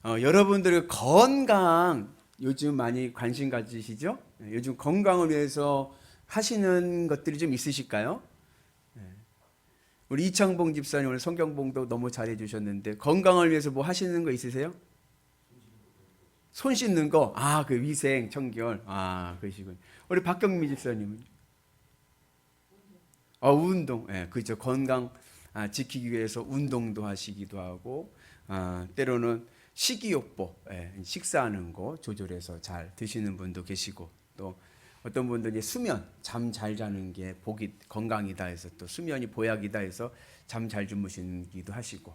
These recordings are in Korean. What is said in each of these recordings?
여러분들 건강 요즘 많이 관심 가지시죠? 요즘 건강을 위해서 하시는 것들이 좀 있으실까요? 우리 이창봉 집사님 오늘 성경봉도 너무 잘해 주셨는데 건강을 위해서 뭐 하시는 거 있으세요? 손 씻는 거, 그 위생, 청결, 그러시군요. 우리 박경미 집사님은? 운동, 그죠. 건강 지키기 위해서 운동도 하시기도 하고, 때로는 식이요법, 식사하는 거 조절해서 잘 드시는 분도 계시고, 또 어떤 분들이 수면, 잠 잘 자는 게 복이 건강이다 해서 또 수면이 보약이다 해서 잠 잘 주무시기도 하시고,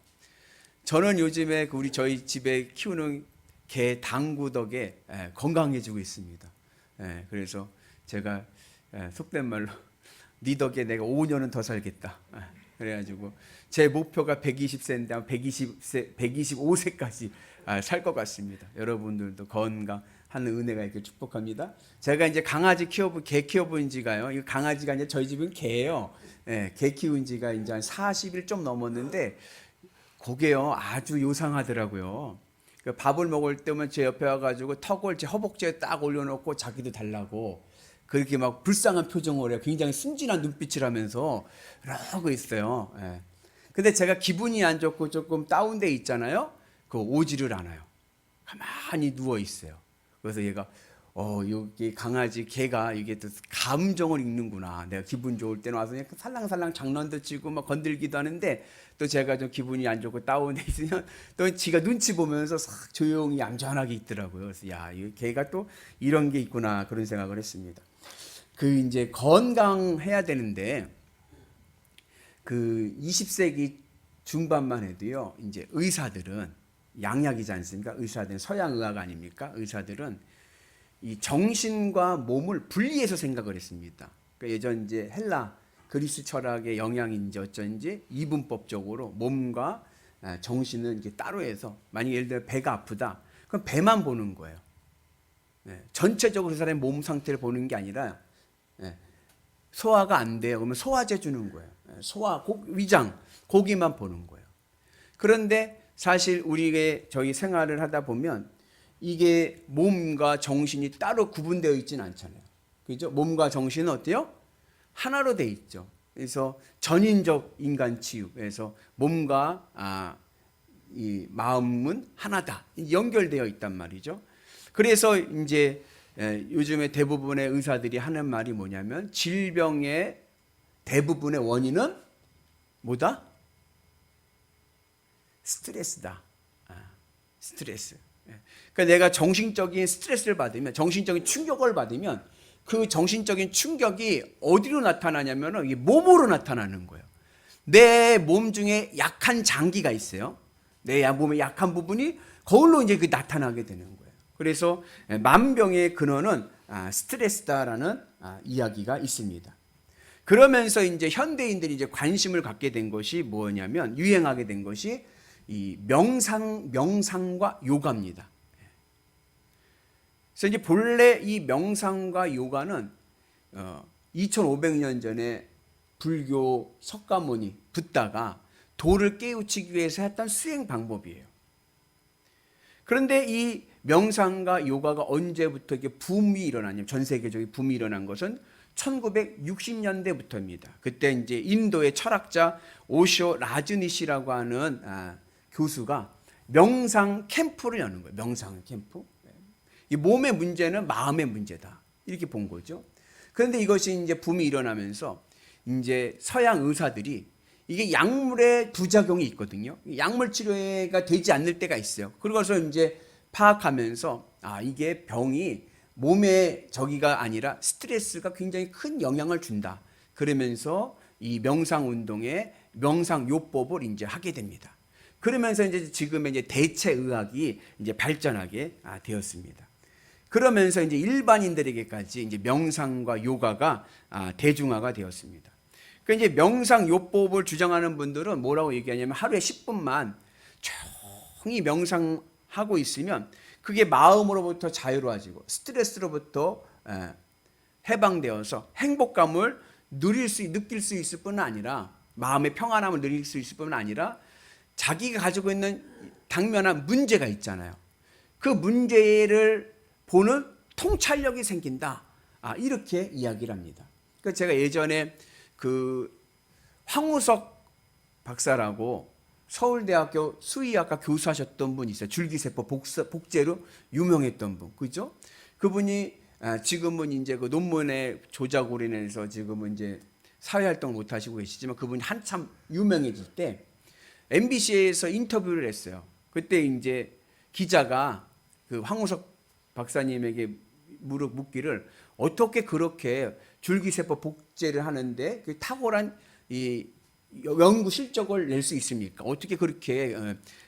저는 요즘에 저희 집에 키우는 개 당구 덕에 건강해지고 있습니다. 그래서 제가 속된 말로 네 덕에 내가 5년은 더 살겠다. 그래가지고 제 목표가 120세인데 125세까지 살 것 같습니다. 여러분들도 건강하는 은혜가 있길 축복합니다. 제가 이제 개 키워본 지가요. 이 강아지가 이제 저희 집은 개예요. 개 키운 지가 이제 한 40일 좀 넘었는데 그게요 아주 요상하더라고요. 밥을 먹을 때면 제 옆에 와가지고 턱을 제 허벅지에 딱 올려놓고 자기도 달라고 그렇게 막 불쌍한 표정을 해요. 굉장히 순진한 눈빛을 하면서 그러고 있어요. 근데 제가 기분이 안 좋고 조금 다운돼 있잖아요. 오지를 않아요. 가만히 누워 있어요. 그래서 얘가 여기 개가 이게 또 감정을 읽는구나. 내가 기분 좋을 때는 와서 그냥 살랑살랑 장난도 치고 막 건들기도 하는데 또 제가 좀 기분이 안 좋고 다운돼 있으면 또 지가 눈치 보면서 싹 조용히 얌전하게 있더라고요. 그래서 이 개가 또 이런 게 있구나 그런 생각을 했습니다. 이제 건강해야 되는데 20세기 중반만 해도요. 이제 의사들은 양약이지 않습니까? 의사들은 서양 의학 아닙니까? 의사들은 이 정신과 몸을 분리해서 생각을 했습니다. 그러니까 예전 이제 헬라 그리스 철학의 영향인지 어쩐지 이분법적으로 몸과 정신은 이제 따로 해서 만약 예를 들어 배가 아프다. 그럼 배만 보는 거예요. 전체적으로 그 사람의 몸 상태를 보는 게 아니라 소화가 안 돼요. 그러면 소화제 주는 거예요. 위장, 고기만 보는 거예요. 그런데 사실 저희 생활을 하다 보면 이게 몸과 정신이 따로 구분되어 있지는 않잖아요. 그죠? 몸과 정신은 어때요? 하나로 돼 있죠. 그래서 전인적 인간 치유. 그래서 몸과 이 마음은 하나다. 연결되어 있단 말이죠. 그래서 이제 요즘에 대부분의 의사들이 하는 말이 뭐냐면 질병의 대부분의 원인은 뭐다? 스트레스다. 스트레스. 그러니까 내가 정신적인 스트레스를 받으면, 정신적인 충격을 받으면 그 정신적인 충격이 어디로 나타나냐면 이게 몸으로 나타나는 거예요. 내 몸 중에 약한 장기가 있어요. 내 몸의 약한 부분이 거울로 이제 나타나게 되는 거예요. 그래서 만병의 근원은 스트레스다라는 이야기가 있습니다. 그러면서 이제 현대인들이 이제 관심을 갖게 된 것이 뭐냐면 유행하게 된 것이 이 명상과 요가입니다. 그래서 이제 본래 이 명상과 요가는 2500년 전에 불교 석가모니 붓다가 도를 깨우치기 위해서 했던 수행 방법이에요. 그런데 이 명상과 요가가 언제부터 이게 붐이 일어나냐면 전 세계적인 붐이 일어난 것은 1960년대부터입니다. 그때 이제 인도의 철학자 오쇼 라즈니시라고 하는 교수가 명상 캠프를 여는 거예요. 명상 캠프. 이 몸의 문제는 마음의 문제다. 이렇게 본 거죠. 그런데 이것이 이제 붐이 일어나면서 이제 서양 의사들이 이게 약물의 부작용이 있거든요. 약물 치료가 되지 않을 때가 있어요. 그래서 이제 파악하면서 이게 병이 몸의 저기가 아니라 스트레스가 굉장히 큰 영향을 준다. 그러면서 이 명상 운동에 명상 요법을 이제 하게 됩니다. 그러면서 이제 지금의 이제 대체 의학이 이제 발전하게 되었습니다. 그러면서 이제 일반인들에게까지 이제 명상과 요가가 대중화가 되었습니다. 그러니까 이제 명상 요법을 주장하는 분들은 뭐라고 얘기하냐면 하루에 10분만 조용히 명상하고 있으면 그게 마음으로부터 자유로워지고 스트레스로부터 해방되어서 행복감을 느낄 수 있을 뿐 아니라 마음의 평안함을 누릴 수 있을 뿐 아니라 자기가 가지고 있는 당면한 문제가 있잖아요. 그 문제를 보는 통찰력이 생긴다. 이렇게 이야기를 합니다. 그러니까 제가 예전에 그 황우석 박사라고 서울대학교 수의학과 교수하셨던 분이 있어요. 줄기세포 복제로 유명했던 분, 그죠? 그분이 지금은 이제 그 논문의 조작으로 인해서 지금은 이제 사회활동을 못 하시고 계시지만 그분이 한참 유명해질 때 MBC에서 인터뷰를 했어요. 그때 이제 기자가 그 황우석 박사님에게 묻기를 어떻게 그렇게 줄기세포 복제를 하는데 그 탁월한 이 연구 실적을 낼 수 있습니까? 어떻게 그렇게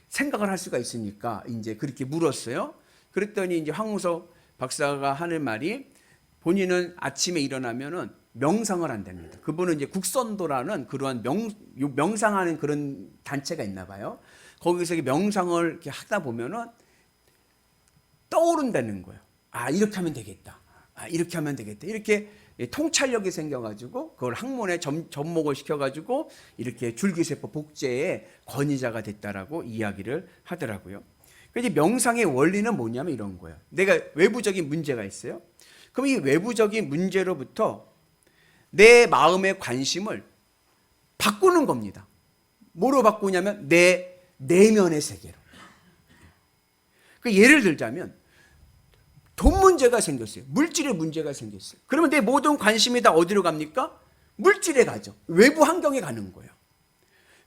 생각을 할 수가 있습니까? 이제 그렇게 물었어요. 그랬더니 이제 황우석 박사가 하는 말이 본인은 아침에 일어나면은 명상을 한답니다. 그분은 이제 국선도라는 그러한 명상하는 그런 단체가 있나 봐요. 거기서 명상을 이렇게 하다 보면은 떠오른다는 거예요. 이렇게 하면 되겠다. 이렇게 하면 되겠다. 이렇게 통찰력이 생겨가지고 그걸 학문에 접목을 시켜가지고 이렇게 줄기세포 복제의 권위자가 됐다라고 이야기를 하더라고요. 그래서 명상의 원리는 뭐냐면 이런 거예요. 내가 외부적인 문제가 있어요. 그럼 이 외부적인 문제로부터 내 마음의 관심을 바꾸는 겁니다. 뭐로 바꾸냐면 내 내면의 세계로. 예를 들자면 돈 문제가 생겼어요. 물질의 문제가 생겼어요. 그러면 내 모든 관심이 다 어디로 갑니까? 물질에 가죠. 외부 환경에 가는 거예요.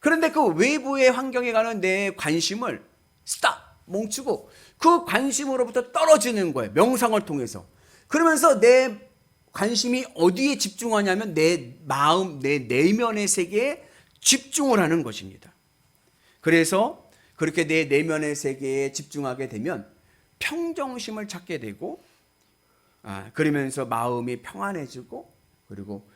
그런데 그 외부의 환경에 가는 내 관심을 스탑! 멈추고 그 관심으로부터 떨어지는 거예요. 명상을 통해서. 그러면서 내 관심이 어디에 집중하냐면 내 마음, 내 내면의 세계에 집중을 하는 것입니다. 그래서 그렇게 내 내면의 세계에 집중하게 되면 평정심을 찾게 되고 그러면서 마음이 평안해지고 그리고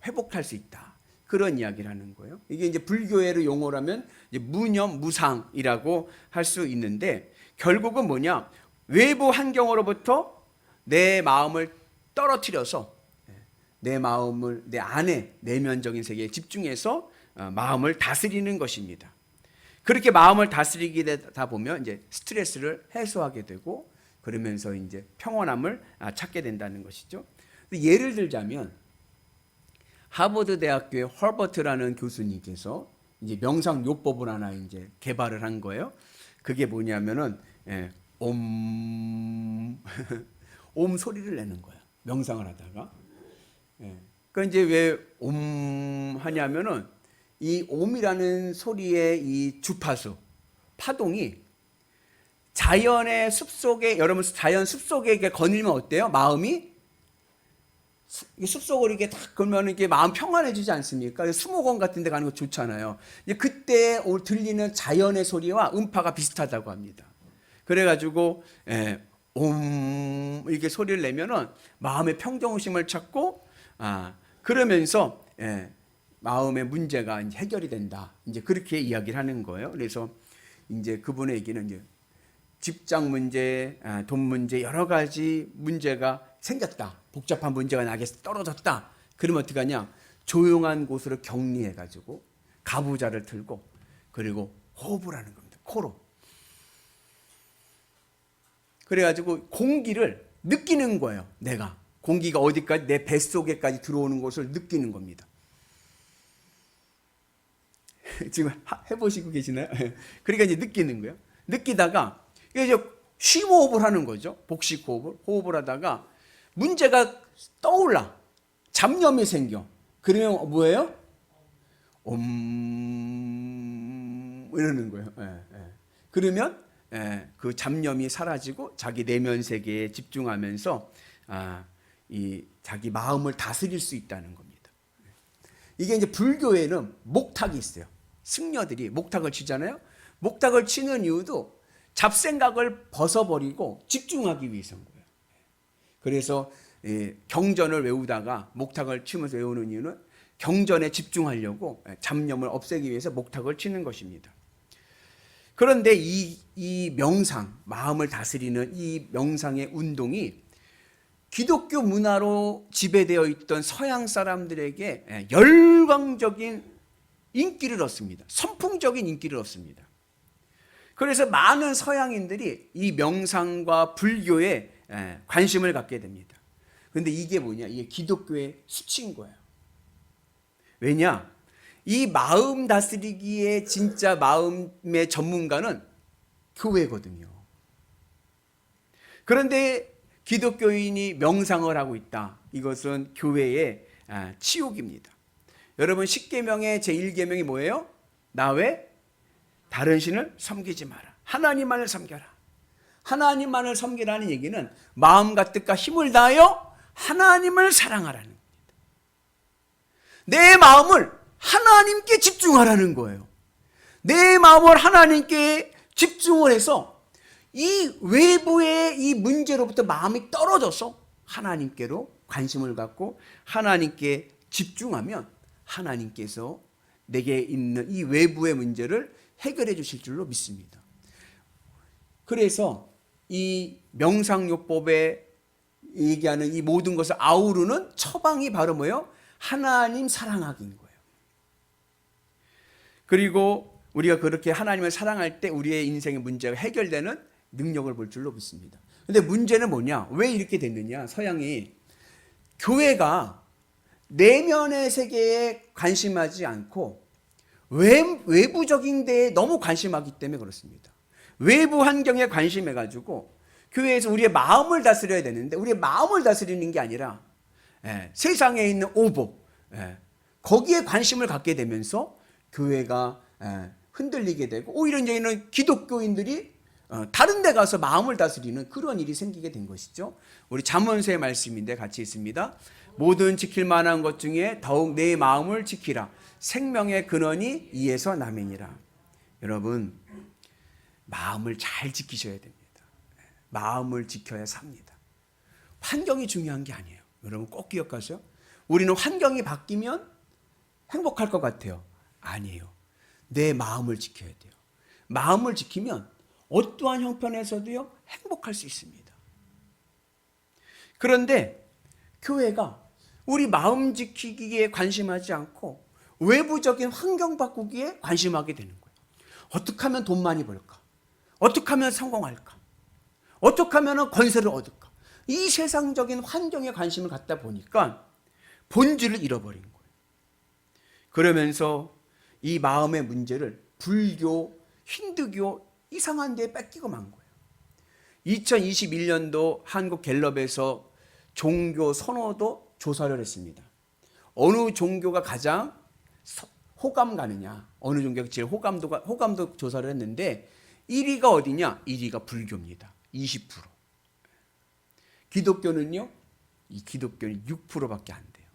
회복할 수 있다. 그런 이야기를 하는 거예요. 이게 이제 불교의 용어로 하면 이제 무념, 무상이라고 할 수 있는데 결국은 뭐냐? 외부 환경으로부터 내 마음을 떨어뜨려서 내 마음을 내 안에 내면적인 세계에 집중해서 마음을 다스리는 것입니다. 그렇게 마음을 다스리게 되다 보면 이제 스트레스를 해소하게 되고 그러면서 이제 평온함을 찾게 된다는 것이죠. 예를 들자면 하버드 대학교의 허버트라는 교수님께서 이제 명상 요법을 하나 이제 개발을 한 거예요. 그게 뭐냐면은 옴 옴 소리를 내는 거예요. 명상을 하다가. 그러니까 이제 왜 옴 하냐면은 이 옴이라는 소리의 이 주파수, 파동이 자연의 숲속에, 여러분 자연 숲속에 이렇게 거닐면 어때요? 마음이 숲속으로 이렇게 딱 걸면 이게 마음 평안해지지 않습니까? 수목원 같은 데 가는 거 좋잖아요. 그때 들리는 자연의 소리와 음파가 비슷하다고 합니다. 그래가지고 옴 이렇게 소리를 내면은 마음의 평정심을 찾고 그러면서 마음의 문제가 이제 해결이 된다. 이제 그렇게 이야기를 하는 거예요. 그래서 이제 그분의 얘기는 이제 직장 문제, 돈 문제 여러 가지 문제가 생겼다. 복잡한 문제가 나게 떨어졌다. 그러면 어떻게 하냐? 조용한 곳으로 격리해 가지고 가부좌를 틀고 그리고 호흡을 하는 겁니다. 코로. 그래 가지고 공기를 느끼는 거예요. 내가 공기가 어디까지 내 뱃속에까지 들어오는 것을 느끼는 겁니다. 지금 해보시고 계시나요? 그러니까 이제 느끼는 거예요. 느끼다가 이제 쉼호흡을 하는 거죠. 복식 호흡을 하다가 문제가 떠올라. 잡념이 생겨. 그러면 뭐예요? 이러는 거예요. 그러면 그 잡념이 사라지고 자기 내면 세계에 집중하면서 이 자기 마음을 다스릴 수 있다는 겁니다. 이게 이제 불교에는 목탁이 있어요. 승려들이 목탁을 치잖아요. 목탁을 치는 이유도 잡생각을 벗어버리고 집중하기 위해서인 거예요. 그래서 경전을 외우다가 목탁을 치면서 외우는 이유는 경전에 집중하려고 잡념을 없애기 위해서 목탁을 치는 것입니다. 그런데 이 명상, 마음을 다스리는 이 명상의 운동이 기독교 문화로 지배되어 있던 서양 사람들에게 열광적인 인기를 얻습니다. 선풍적인 인기를 얻습니다. 그래서 많은 서양인들이 이 명상과 불교에 관심을 갖게 됩니다. 그런데 이게 뭐냐? 이게 기독교의 수치인 거예요. 왜냐? 이 마음 다스리기에 진짜 마음의 전문가는 교회거든요. 그런데 기독교인이 명상을 하고 있다. 이것은 교회의 치욕입니다. 여러분, 10계명의 제1계명이 뭐예요? 나 외 다른 신을 섬기지 마라. 하나님만을 섬겨라. 하나님만을 섬기라는 얘기는 마음과 뜻과 힘을 다하여 하나님을 사랑하라는 겁니다. 내 마음을 하나님께 집중하라는 거예요. 내 마음을 하나님께 집중을 해서 이 외부의 이 문제로부터 마음이 떨어져서 하나님께로 관심을 갖고 하나님께 집중하면 하나님께서 내게 있는 이 외부의 문제를 해결해 주실 줄로 믿습니다. 그래서 이 명상요법에 얘기하는 이 모든 것을 아우르는 처방이 바로 뭐예요? 하나님 사랑하기인 거예요. 그리고 우리가 그렇게 하나님을 사랑할 때 우리의 인생의 문제가 해결되는 능력을 볼 줄로 믿습니다. 근데 문제는 뭐냐? 왜 이렇게 됐느냐? 서양이 교회가 내면의 세계에 관심하지 않고 외부적인 데에 너무 관심하기 때문에 그렇습니다. 외부 환경에 관심해가지고 교회에서 우리의 마음을 다스려야 되는데 우리의 마음을 다스리는 게 아니라 세상에 있는 오복 거기에 관심을 갖게 되면서 교회가 흔들리게 되고 오히려 이제는 기독교인들이 다른 데 가서 마음을 다스리는 그런 일이 생기게 된 것이죠. 우리 잠언서의 말씀인데 같이 있습니다. 모든 지킬 만한 것 중에 더욱 내 마음을 지키라. 생명의 근원이 이에서 남이니라. 여러분, 마음을 잘 지키셔야 됩니다. 마음을 지켜야 삽니다. 환경이 중요한 게 아니에요. 여러분 꼭 기억하세요. 우리는 환경이 바뀌면 행복할 것 같아요. 아니에요. 내 마음을 지켜야 돼요. 마음을 지키면 어떠한 형편에서도요 행복할 수 있습니다. 그런데 교회가 우리 마음 지키기에 관심하지 않고 외부적인 환경 바꾸기에 관심하게 되는 거예요. 어떻게 하면 돈 많이 벌까? 어떻게 하면 성공할까? 어떻게 하면 권세를 얻을까? 이 세상적인 환경에 관심을 갖다 보니까 본질을 잃어버린 거예요. 그러면서 이 마음의 문제를 불교, 힌두교 이상한 데에 뺏기고 만 거예요. 2021년도 한국 갤럽에서 종교 선호도 조사를 했습니다. 어느 종교가 가장 호감 가느냐, 어느 종교가 제일 호감도 조사를 했는데 1위가 어디냐? 1위가 불교입니다. 20%. 기독교는요? 이 기독교는 6%밖에 안 돼요.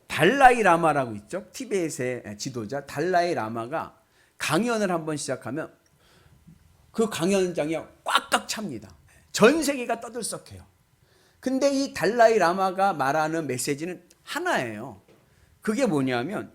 달라이 라마라고 있죠. 티베트의 지도자 달라이 라마가 강연을 한번 시작하면 그 강연장이 꽉꽉 찹니다. 전 세계가 떠들썩해요. 근데 이 달라이 라마가 말하는 메시지는 하나예요. 그게 뭐냐면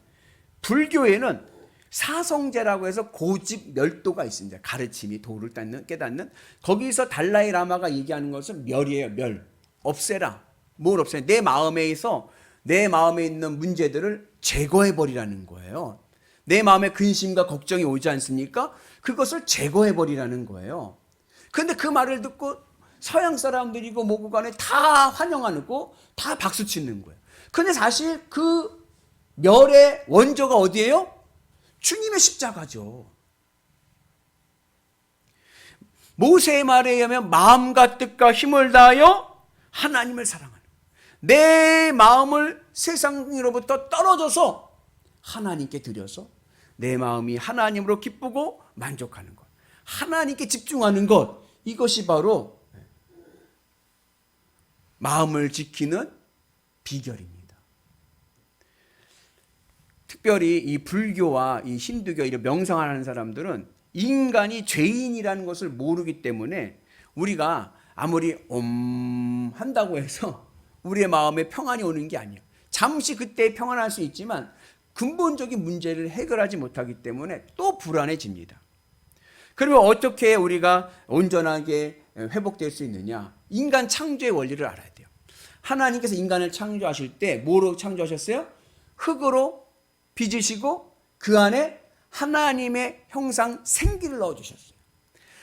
불교에는 사성제라고 해서 고집 멸도가 있습니다. 가르침이 도를 깨닫는 거기서 달라이 라마가 얘기하는 것은 멸이에요. 멸. 없애라. 뭘 없애냐? 내 마음에서 내 마음에 있는 문제들을 제거해 버리라는 거예요. 내 마음에 근심과 걱정이 오지 않습니까? 그것을 제거해 버리라는 거예요. 그런데 그 말을 듣고 서양 사람들이고 뭐고 간에 다 환영하고 다 박수 치는 거예요. 근데 사실 그 멸의 원조가 어디예요? 주님의 십자가죠. 모세의 말에 의하면 마음과 뜻과 힘을 다하여 하나님을 사랑하는, 내 마음을 세상으로부터 떨어져서 하나님께 드려서 내 마음이 하나님으로 기쁘고 만족하는 것, 하나님께 집중하는 것, 이것이 바로 마음을 지키는 비결입니다. 특별히 이 불교와 이 힌두교 이런 명상하는 사람들은 인간이 죄인이라는 것을 모르기 때문에 우리가 아무리 한다고 해서 우리의 마음에 평안이 오는 게 아니에요. 잠시 그때 평안할 수 있지만 근본적인 문제를 해결하지 못하기 때문에 또 불안해집니다. 그리고 어떻게 우리가 온전하게 회복될 수 있느냐? 인간 창조의 원리를 알아야 돼요. 하나님께서 인간을 창조하실 때 뭐로 창조하셨어요? 흙으로 빚으시고 그 안에 하나님의 형상 생기를 넣어주셨어요.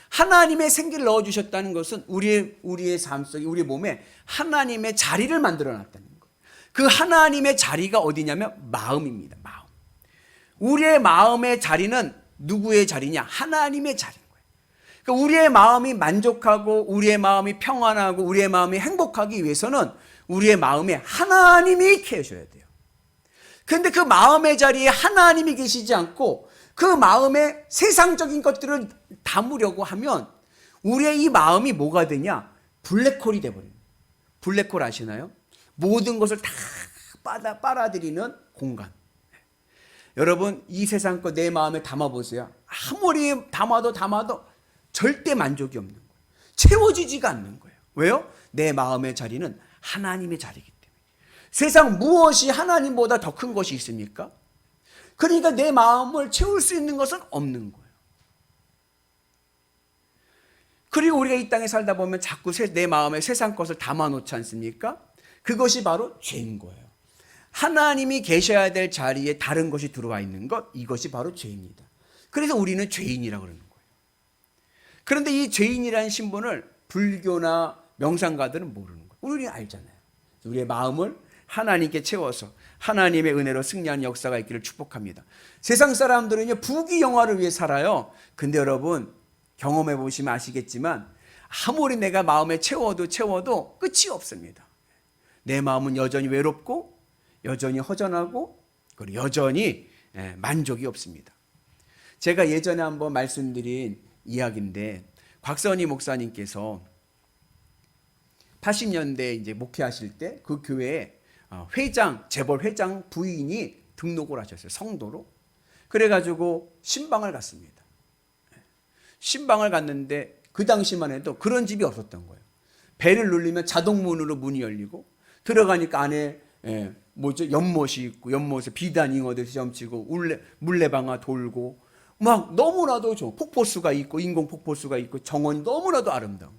하나님의 생기를 넣어주셨다는 것은 우리의 삶 속에, 우리 몸에 하나님의 자리를 만들어놨다는 거예요. 그 하나님의 자리가 어디냐면 마음입니다. 마음. 우리의 마음의 자리는 누구의 자리냐? 하나님의 자리인 거예요. 그러니까 우리의 마음이 만족하고 우리의 마음이 평안하고 우리의 마음이 행복하기 위해서는 우리의 마음에 하나님이 계셔야 돼요. 그런데 그 마음의 자리에 하나님이 계시지 않고 그 마음에 세상적인 것들을 담으려고 하면 우리의 이 마음이 뭐가 되냐? 블랙홀이 돼버립니다. 블랙홀 아시나요? 모든 것을 다 빨아들이는 공간. 여러분, 이 세상 거 내 마음에 담아보세요. 아무리 담아도 절대 만족이 없는 거예요. 채워지지가 않는 거예요. 왜요? 내 마음의 자리는 하나님의 자리이기 때문에. 세상 무엇이 하나님보다 더 큰 것이 있습니까? 그러니까 내 마음을 채울 수 있는 것은 없는 거예요. 그리고 우리가 이 땅에 살다 보면 자꾸 내 마음에 세상 것을 담아놓지 않습니까? 그것이 바로 죄인 거예요. 하나님이 계셔야 될 자리에 다른 것이 들어와 있는 것, 이것이 바로 죄입니다. 그래서 우리는 죄인이라고 그러는 거예요. 그런데 이 죄인이라는 신분을 불교나 명상가들은 모르는 거예요. 우리는 알잖아요. 우리의 마음을 하나님께 채워서 하나님의 은혜로 승리하는 역사가 있기를 축복합니다. 세상 사람들은 부귀영화를 위해 살아요. 근데 여러분, 경험해 보시면 아시겠지만 아무리 내가 마음에 채워도 끝이 없습니다. 내 마음은 여전히 외롭고 여전히 허전하고 그리고 여전히 만족이 없습니다. 제가 예전에 한번 말씀드린 이야기인데, 곽선희 목사님께서 80년대 이제 목회하실 때 그 교회에 재벌 회장 부인이 등록을 하셨어요. 성도로. 그래가지고 신방을 갔습니다. 신방을 갔는데 그 당시만 해도 그런 집이 없었던 거예요. 벨을 누르면 자동문으로 문이 열리고 들어가니까 안에 연못이 있고 연못에 비단 잉어들이 점치고 물레방아 돌고 막 너무나도 좋은 폭포수가 있고 인공 폭포수가 있고 정원이 너무나도 아름다운.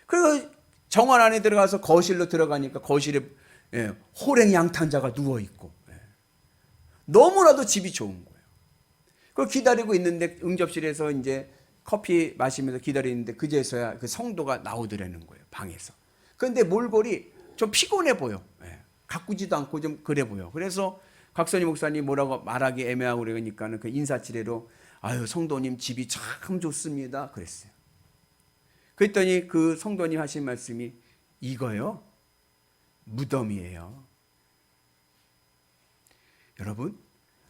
그리고 정원 안에 들어가서 거실로 들어가니까 거실에 호랭이 양탄자가 누워 있고 너무나도 집이 좋은 거예요. 그걸 기다리고 있는데 응접실에서 이제 커피 마시면서 기다리는데 그제서야 그 성도가 나오더라는 거예요, 방에서. 그런데 몰골이 좀 피곤해 보여. 가꾸지도 않고 좀 그래 보여. 그래서 곽선희 목사님 뭐라고 말하기 애매하고 그러니까는 그 인사치레로 아유 성도님 집이 참 좋습니다 그랬어요. 그랬더니 그 성도님 하신 말씀이 이거요 무덤이에요. 여러분,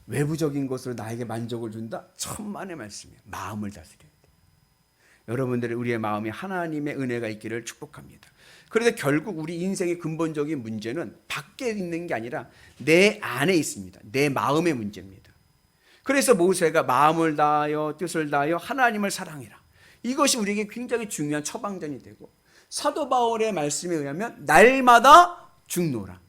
외부적인 것으로 나에게 만족을 준다? 천만의 말씀이에요. 마음을 다스려야 돼요. 여러분들의 우리의 마음에 하나님의 은혜가 있기를 축복합니다. 그런데 결국 우리 인생의 근본적인 문제는 밖에 있는 게 아니라 내 안에 있습니다. 내 마음의 문제입니다. 그래서 모세가 마음을 다하여 뜻을 다하여 하나님을 사랑해라. 이것이 우리에게 굉장히 중요한 처방전이 되고, 사도 바울의 말씀에 의하면 날마다 죽노라.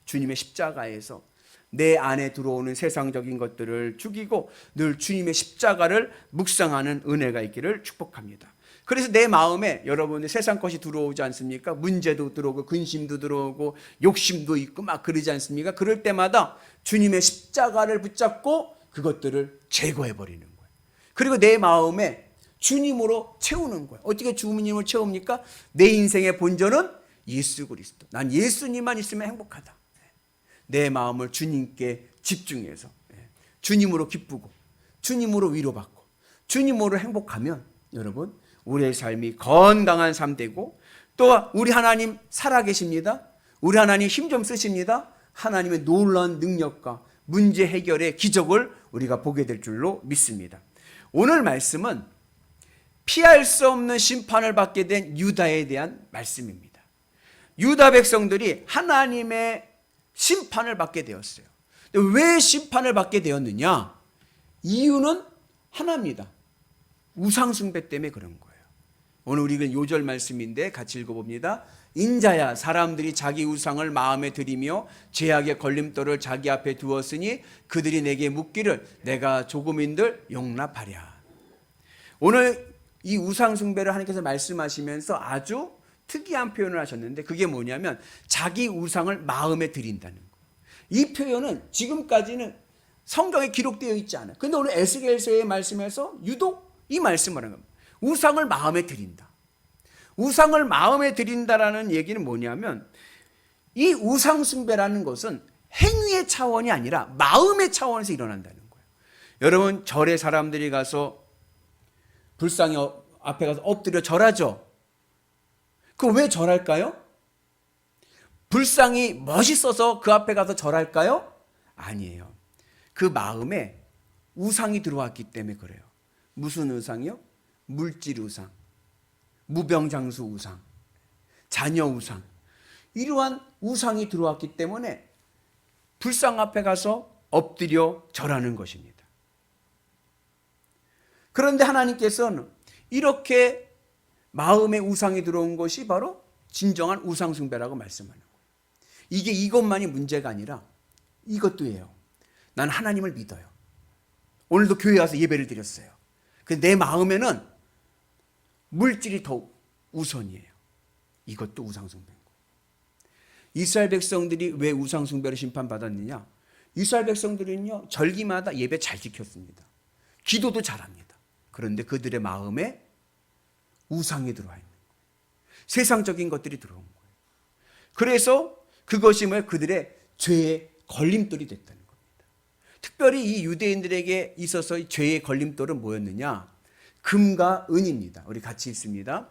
주님의 십자가에서 내 안에 들어오는 세상적인 것들을 죽이고 늘 주님의 십자가를 묵상하는 은혜가 있기를 축복합니다. 그래서 내 마음에 여러분의 세상 것이 들어오지 않습니까? 문제도 들어오고 근심도 들어오고 욕심도 있고 막 그러지 않습니까? 그럴 때마다 주님의 십자가를 붙잡고 그것들을 제거해버리는 거예요. 그리고 내 마음에 주님으로 채우는 거예요. 어떻게 주님을 채웁니까? 내 인생의 본전은 예수 그리스도. 난 예수님만 있으면 행복하다. 내 마음을 주님께 집중해서 주님으로 기쁘고 주님으로 위로받고 주님으로 행복하면 여러분 우리의 삶이 건강한 삶 되고, 또 우리 하나님 살아계십니다. 우리 하나님 힘 좀 쓰십니다. 하나님의 놀라운 능력과 문제 해결의 기적을 우리가 보게 될 줄로 믿습니다. 오늘 말씀은 피할 수 없는 심판을 받게 된 유다에 대한 말씀입니다. 유다 백성들이 하나님의 심판을 받게 되었어요. 왜 심판을 받게 되었느냐? 이유는 하나입니다. 우상숭배 때문에 그런 거예요. 오늘 우리가 요절 말씀인데 같이 읽어봅니다. 인자야, 사람들이 자기 우상을 마음에 들이며 죄악의 걸림돌을 자기 앞에 두었으니 그들이 내게 묻기를 내가 조금인들 용납하랴. 오늘 이 우상숭배를 하나님께서 말씀하시면서 아주 특이한 표현을 하셨는데, 그게 뭐냐면 자기 우상을 마음에 들인다는 거예요. 이 표현은 지금까지는 성경에 기록되어 있지 않아요. 근데 오늘 에스겔서의 말씀에서 유독 이 말씀을 하는 겁니다. 우상을 마음에 드린다. 우상을 마음에 드린다라는 얘기는 뭐냐면 이 우상 숭배라는 것은 행위의 차원이 아니라 마음의 차원에서 일어난다는 거예요. 여러분 절에 사람들이 가서 불상이 앞에 가서 엎드려 절하죠. 그 왜 절할까요? 불상이 멋있어서 그 앞에 가서 절할까요? 아니에요. 그 마음에 우상이 들어왔기 때문에 그래요. 무슨 우상이요? 물질 우상, 무병장수 우상, 자녀 우상, 이러한 우상이 들어왔기 때문에 불상 앞에 가서 엎드려 절하는 것입니다. 그런데 하나님께서는 이렇게 마음에 우상이 들어온 것이 바로 진정한 우상 숭배라고 말씀하는 거예요. 이게 이것만이 문제가 아니라 이것도예요. 난 하나님을 믿어요. 오늘도 교회 와서 예배를 드렸어요. 근데 내 마음에는 물질이 더 우선이에요. 이것도 우상 숭배인 거예요. 이스라엘 백성들이 왜 우상 숭배로 심판받았느냐? 이스라엘 백성들은요, 절기마다 예배 잘 지켰습니다. 기도도 잘합니다. 그런데 그들의 마음에 우상이 들어와 있는 거예요. 세상적인 것들이 들어온 거예요. 그래서 그것이 그들의 죄의 걸림돌이 됐다는 겁니다. 특별히 이 유대인들에게 있어서 죄의 걸림돌은 뭐였느냐? 금과 은입니다. 우리 같이 읽습니다.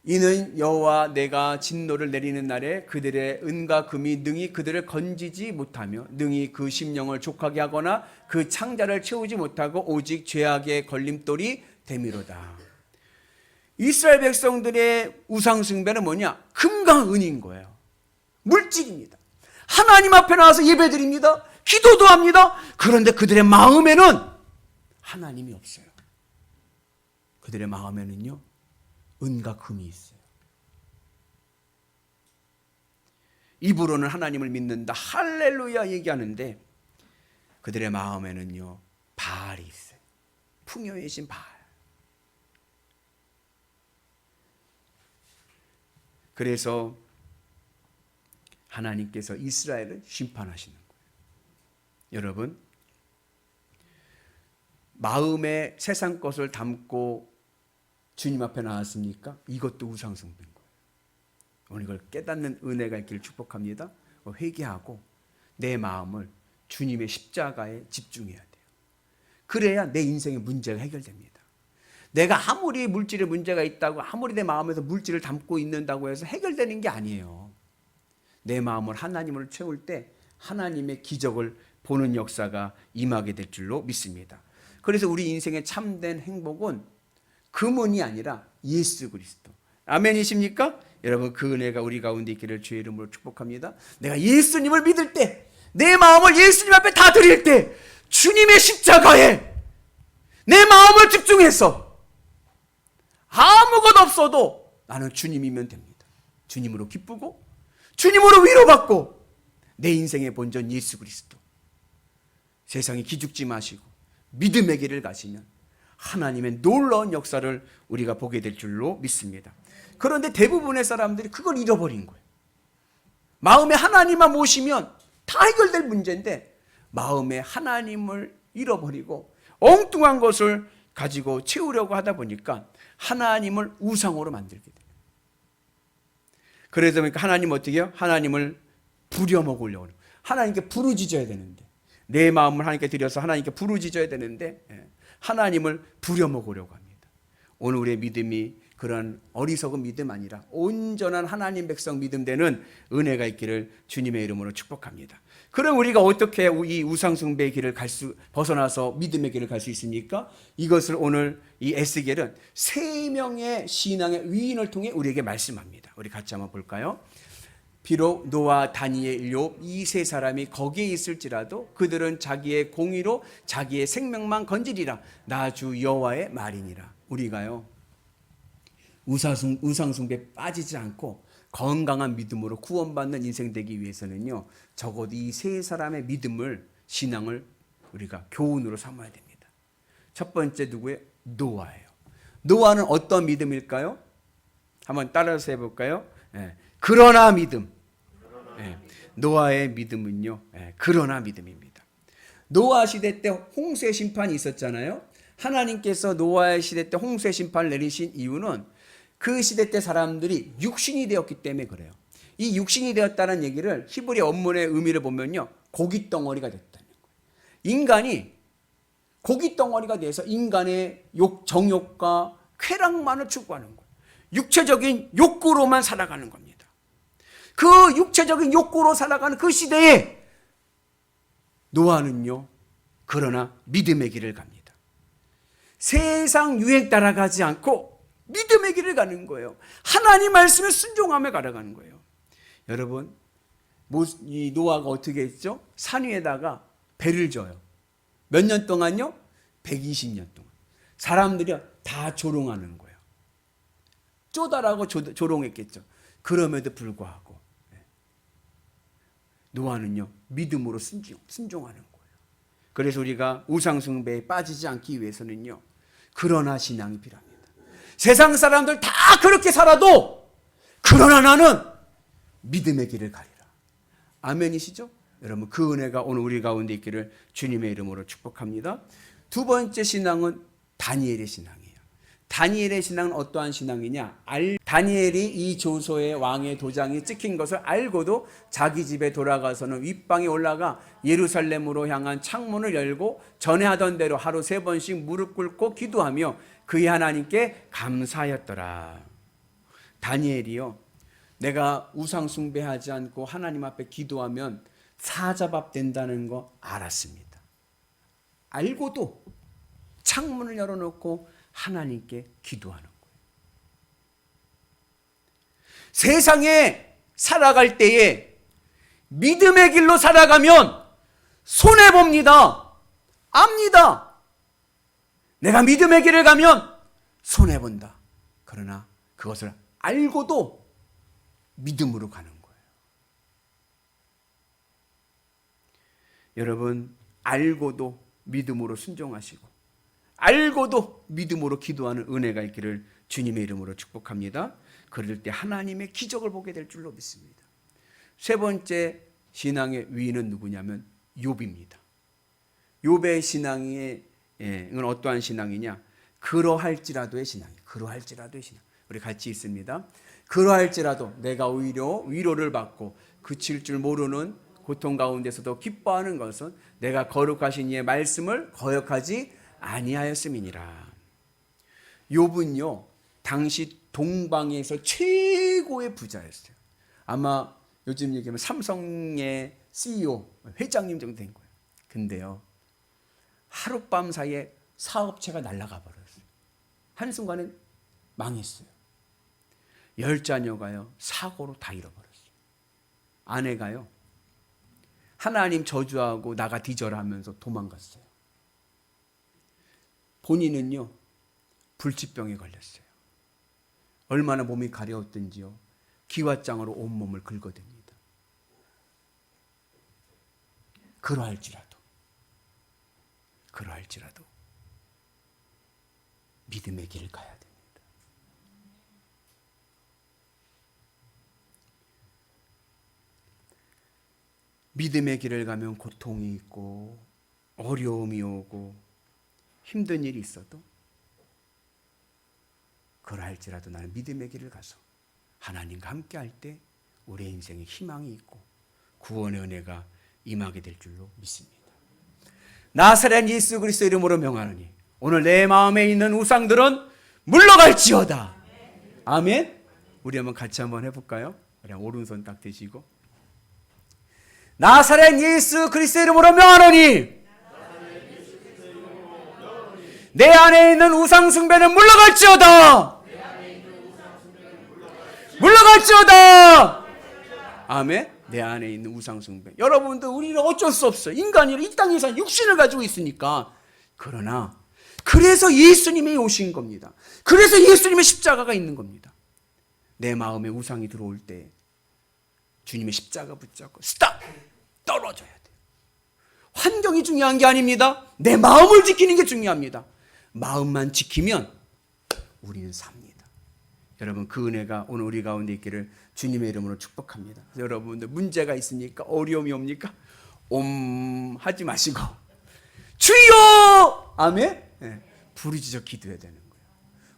이는 여호와 내가 진노를 내리는 날에 그들의 은과 금이 능히 그들을 건지지 못하며 능히 그 심령을 족하게 하거나 그 창자를 채우지 못하고 오직 죄악의 걸림돌이 되미로다. 이스라엘 백성들의 우상 숭배는 뭐냐? 금과 은인 거예요. 물질입니다. 하나님 앞에 나와서 예배드립니다. 기도도 합니다. 그런데 그들의 마음에는 하나님이 없어요. 그들의 마음에는요, 은과 금이 있어요. 입으로는 하나님을 믿는다, 할렐루야 얘기하는데 그들의 마음에는요, 바알이 있어요. 풍요의 신 바알. 그래서 하나님께서 이스라엘을 심판하시는 거예요. 여러분, 마음에 세상 것을 담고 주님 앞에 나왔습니까? 이것도 우상 숭배인 거예요. 오늘 이걸 깨닫는 은혜가 있기를 축복합니다. 회개하고 내 마음을 주님의 십자가에 집중해야 돼요. 그래야 내 인생의 문제가 해결됩니다. 내가 아무리 물질에 문제가 있다고, 아무리 내 마음에서 물질을 담고 있는다고 해서 해결되는 게 아니에요. 내 마음을 하나님으로 채울 때 하나님의 기적을 보는 역사가 임하게 될 줄로 믿습니다. 그래서 우리 인생의 참된 행복은 금은이 아니라 예수 그리스도. 아멘이십니까? 여러분, 그 은혜가 우리 가운데 있기를 주의 이름으로 축복합니다. 내가 예수님을 믿을 때, 내 마음을 예수님 앞에 다 드릴 때, 주님의 십자가에 내 마음을 집중해서 아무것도 없어도 나는 주님이면 됩니다. 주님으로 기쁘고 주님으로 위로받고 내 인생의 본전 예수 그리스도. 세상에 기죽지 마시고 믿음의 길을 가시면 하나님의 놀라운 역사를 우리가 보게 될 줄로 믿습니다. 그런데 대부분의 사람들이 그걸 잃어버린 거예요. 마음에 하나님만 모시면 다 해결될 문제인데 마음에 하나님을 잃어버리고 엉뚱한 것을 가지고 채우려고 하다 보니까 하나님을 우상으로 만들게 돼요. 그래서 그러니까 하나님 어떻게 해요? 하나님을 부려먹으려고 해요. 하나님께 부르짖어야 되는데, 내 마음을 하나님께 드려서 하나님께 부르짖어야 되는데 하나님을 부려먹으려고 합니다. 오늘 우리의 믿음이 그런 어리석은 믿음 아니라 온전한 하나님 백성 믿음 되는 은혜가 있기를 주님의 이름으로 축복합니다. 그럼 우리가 어떻게 이 우상숭배의 길을 벗어나서 믿음의 길을 갈 수 있습니까? 이것을 오늘 이 에스겔은 세 명의 신앙의 위인을 통해 우리에게 말씀합니다. 우리 같이 한번 볼까요? 비록 노아, 다니엘, 욥 이 세 사람이 거기에 있을지라도 그들은 자기의 공의로 자기의 생명만 건지리라. 나 주 여호와의 말이니라. 우리가요, 우상숭배에 빠지지 않고 건강한 믿음으로 구원받는 인생 되기 위해서는요, 적어도 이 세 사람의 믿음을, 신앙을 우리가 교훈으로 삼아야 됩니다. 첫 번째 누구예요? 노아예요. 노아는 어떤 믿음일까요? 한번 따라서 해볼까요? 그러나 믿음. 노아의 믿음은요, 그러나 믿음입니다. 노아 시대 때 홍수의 심판이 있었잖아요. 하나님께서 노아의 시대 때 홍수의 심판을 내리신 이유는 그 시대 때 사람들이 육신이 되었기 때문에 그래요. 이 육신이 되었다는 얘기를 히브리 원문의 의미를 보면요, 고기 덩어리가 됐다는 거예요. 인간이 고기 덩어리가 돼서 인간의 정욕과 쾌락만을 추구하는 거예요. 육체적인 욕구로만 살아가는 겁니다. 그 육체적인 욕구로 살아가는 그 시대에 노아는요, 그러나 믿음의 길을 갑니다. 세상 유행 따라가지 않고 믿음의 길을 가는 거예요. 하나님 말씀에 순종하며 가려가는 거예요. 여러분, 이 노아가 어떻게 했죠? 산 위에다가 배를 져요. 몇 년 동안요? 120년 동안. 사람들이 다 조롱하는 거예요. 쪼다라고 조롱했겠죠. 그럼에도 불구하고 노아는요, 믿음으로 순종하는 거예요. 그래서 우리가 우상숭배에 빠지지 않기 위해서는요, 그러나 신앙이 필요합니다. 세상 사람들 다 그렇게 살아도 그러나 나는 믿음의 길을 가리라. 아멘이시죠? 여러분, 그 은혜가 오늘 우리 가운데 있기를 주님의 이름으로 축복합니다. 두 번째 신앙은 다니엘의 신앙이에요. 다니엘의 신앙은 어떠한 신앙이냐? 다니엘이 이 조서의 왕의 도장이 찍힌 것을 알고도 자기 집에 돌아가서는 윗방에 올라가 예루살렘으로 향한 창문을 열고 전에 하던 대로 하루 3번씩 무릎 꿇고 기도하며 그의 하나님께 감사하였더라. 다니엘이요, 내가 우상 숭배하지 않고 하나님 앞에 기도하면 사자밥 된다는 거 알았습니다. 알고도 창문을 열어놓고 하나님께 기도하는 거예요. 세상에 살아갈 때에 믿음의 길로 살아가면 손해봅니다. 압니다. 내가 믿음의 길을 가면 손해본다. 그러나 그것을 알고도 믿음으로 가는 거예요. 여러분, 알고도 믿음으로 순종하시고 알고도 믿음으로 기도하는 은혜가 있기를 주님의 이름으로 축복합니다. 그럴 때 하나님의 기적을 보게 될 줄로 믿습니다. 세 번째 신앙의 위인은 누구냐면 욥입니다. 욥의 신앙은 어떠한 신앙이냐? 그러할지라도의 신앙이에요. 그러할지라도의 신앙. 우리 같이 있습니다. 그러할지라도 내가 오히려 위로를 받고 그칠 줄 모르는 고통 가운데서도 기뻐하는 것은 내가 거룩하신 이의 말씀을 거역하지 아니하였음이니라. 욥은요, 당시 동방에서 최고의 부자였어요. 아마 요즘 얘기하면 삼성의 CEO, 회장님 정도 된 거예요. 근데요, 하룻밤 사이에 사업체가 날아가 버렸어요. 한순간에 망했어요. 10자녀가요, 사고로 다 잃어버렸어요. 아내가요, 하나님 저주하고 나가 뒤져라 하면서 도망갔어요. 본인은요, 불치병에 걸렸어요. 얼마나 몸이 가려웠던지요, 기왓장으로 온몸을 긁어댑니다. 그러할지라도 믿음의 길을 가야 됩니다. 믿음의 길을 가면 고통이 있고 어려움이 오고 힘든 일이 있어도 그러할지라도 나는 믿음의 길을 가서 하나님과 함께 할 때 우리의 인생에 희망이 있고 구원의 은혜가 임하게 될 줄로 믿습니다. 나사렛 예수 그리스도 이름으로 명하노니 오늘 내 마음에 있는 우상들은 물러갈지어다. 아멘. 우리 같이 한번 해볼까요? 그냥 오른손 딱 대시고, 나사렛 예수 그리스도 이름으로 명하노니 내 안에 있는 우상 숭배는 물러갈지어다. 물러갈지어다. 아멘. 내 안에 있는 우상 숭배. 여러분들, 우리는 어쩔 수 없어요. 인간이 이 땅에서 육신을 가지고 있으니까. 그러나 그래서 예수님이 오신 겁니다. 그래서 예수님의 십자가가 있는 겁니다. 내 마음에 우상이 들어올 때 주님의 십자가 붙잡고 스탑! 떨어져야 돼요. 환경이 중요한 게 아닙니다. 내 마음을 지키는 게 중요합니다. 마음만 지키면 우리는 삽니다. 여러분, 그 은혜가 오늘 우리 가운데 있기를 주님의 이름으로 축복합니다. 여러분들 문제가 있으니까, 어려움이 옵니까? 하지 마시고 주여! 아멘? 예, 부르짖어 기도해야 되는 거예요.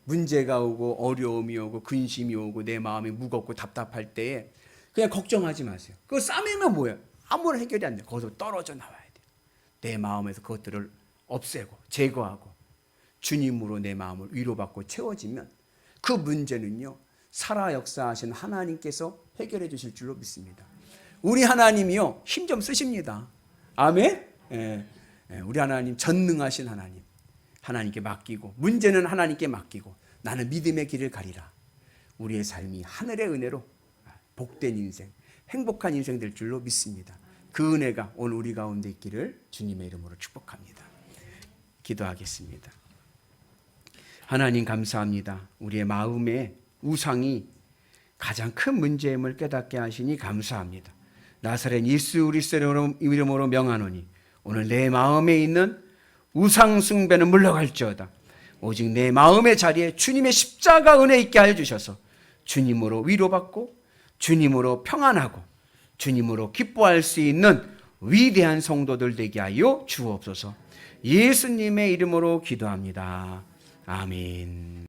문제가 오고 어려움이 오고 근심이 오고 내 마음이 무겁고 답답할 때에 그냥 걱정하지 마세요. 그거 싸매면 뭐예요? 아무런 해결이 안 돼요. 거기서 떨어져 나와야 돼요. 내 마음에서 그것들을 없애고 제거하고 주님으로 내 마음을 위로받고 채워지면 그 문제는요, 살아 역사하신 하나님께서 해결해 주실 줄로 믿습니다. 우리 하나님이요, 힘 좀 쓰십니다. 아멘? 예, 우리 하나님 전능하신 하나님, 하나님께 맡기고 문제는 하나님께 맡기고 나는 믿음의 길을 가리라. 우리의 삶이 하늘의 은혜로 복된 인생, 행복한 인생 될 줄로 믿습니다. 그 은혜가 오늘 우리 가운데 있기를 주님의 이름으로 축복합니다. 기도하겠습니다. 하나님 감사합니다. 우리의 마음에 우상이 가장 큰 문제임을 깨닫게 하시니 감사합니다. 나사렛 예수 그리스도의 이름으로 명하노니 오늘 내 마음에 있는 우상 숭배는 물러갈지어다. 오직 내 마음의 자리에 주님의 십자가 은혜 있게 하여 주셔서 주님으로 위로받고 주님으로 평안하고 주님으로 기뻐할 수 있는 위대한 성도들 되게 하여 주옵소서. 예수님의 이름으로 기도합니다. 아멘.